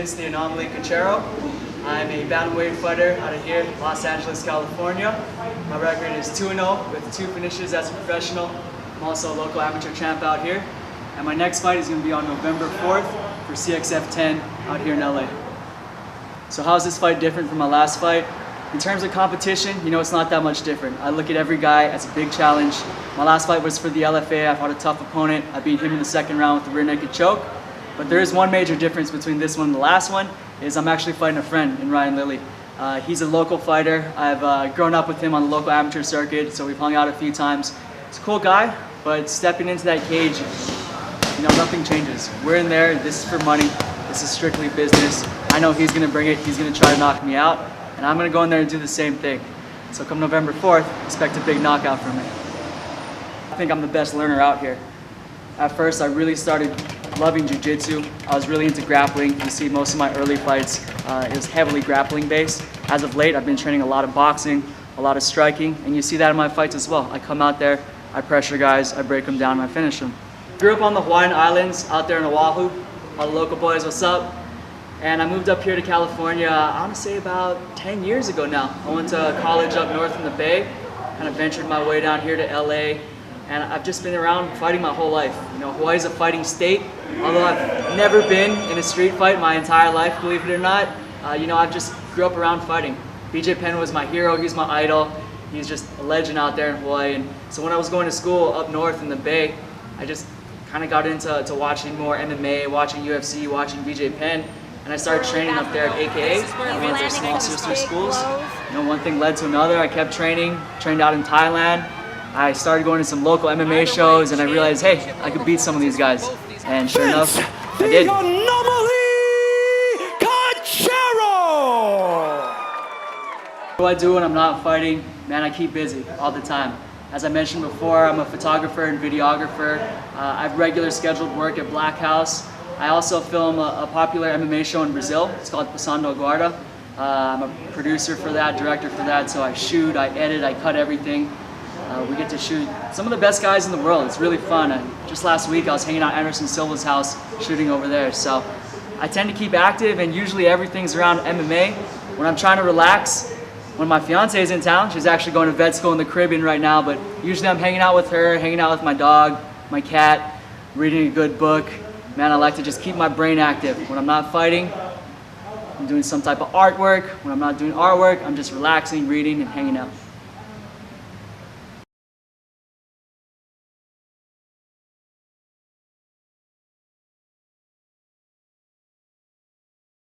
Vince the Anamoly Cachero. I'm a bantamweight fighter out of here, Los Angeles, California. My record is 2-0 with 2 finishes as a professional. I'm also a local amateur champ out here. And my next fight is going to be on November 4th for CXF 10 out here in LA. So how is this fight different from my last fight? In terms of competition, it's not that much different. I look at every guy as a big challenge. My last fight was for the LFA. I fought a tough opponent. I beat him in the second round with the rear naked choke. But there is one major difference between this one and the last one, is I'm actually fighting a friend in Ryan Lilly. He's a local fighter. I've grown up with him on the local amateur circuit, so we've hung out a few times. He's a cool guy, but stepping into that cage, nothing changes. We're in there, this is for money. This is strictly business. I know he's gonna bring it. He's gonna try to knock me out. And I'm gonna go in there and do the same thing. So come November 4th, expect a big knockout from me. I think I'm the best learner out here. At first, I really started loving jiu-jitsu. I was really into grappling. You see most of my early fights, it was heavily grappling based. As of late, I've been training a lot of boxing, a lot of striking, and you see that in my fights as well. I come out there, I pressure guys, I break them down, and I finish them. Grew up on the Hawaiian Islands, out there in Oahu. All the local boys, what's up? And I moved up here to California, I want to say about 10 years ago now. I went to college up north in the Bay, kind of ventured my way down here to LA, and I've just been around fighting my whole life. Hawaii's a fighting state, although I've never been in a street fight my entire life, believe it or not. I've just grew up around fighting. BJ Penn was my hero, he's my idol. He's just a legend out there in Hawaii. And so when I was going to school up north in the Bay, I just kind of got into watching more MMA, watching UFC, watching BJ Penn. And I started training up there at AKA, one of their small sister schools. One thing led to another. I kept training, trained out in Thailand. I started going to some local MMA shows, and I realized, hey, I could beat some of these guys. And sure enough, I did. Anamoly Cachero! What do I do when I'm not fighting? Man, I keep busy all the time. As I mentioned before, I'm a photographer and videographer. I have regular scheduled work at Black House. I also film a popular MMA show in Brazil. It's called Passando Guarda. I'm a producer for that, director for that, so I shoot, I edit, I cut everything. We get to shoot some of the best guys in the world. It's really fun. Just last week I was hanging out at Anderson Silva's house shooting over there. So I tend to keep active, and usually everything's around MMA. When I'm trying to relax, when my fiance is in town, she's actually going to vet school in the Caribbean right now, but usually I'm hanging out with her, hanging out with my dog, my cat, reading a good book. Man, I like to just keep my brain active. When I'm not fighting, I'm doing some type of artwork. When I'm not doing artwork, I'm just relaxing, reading, and hanging out.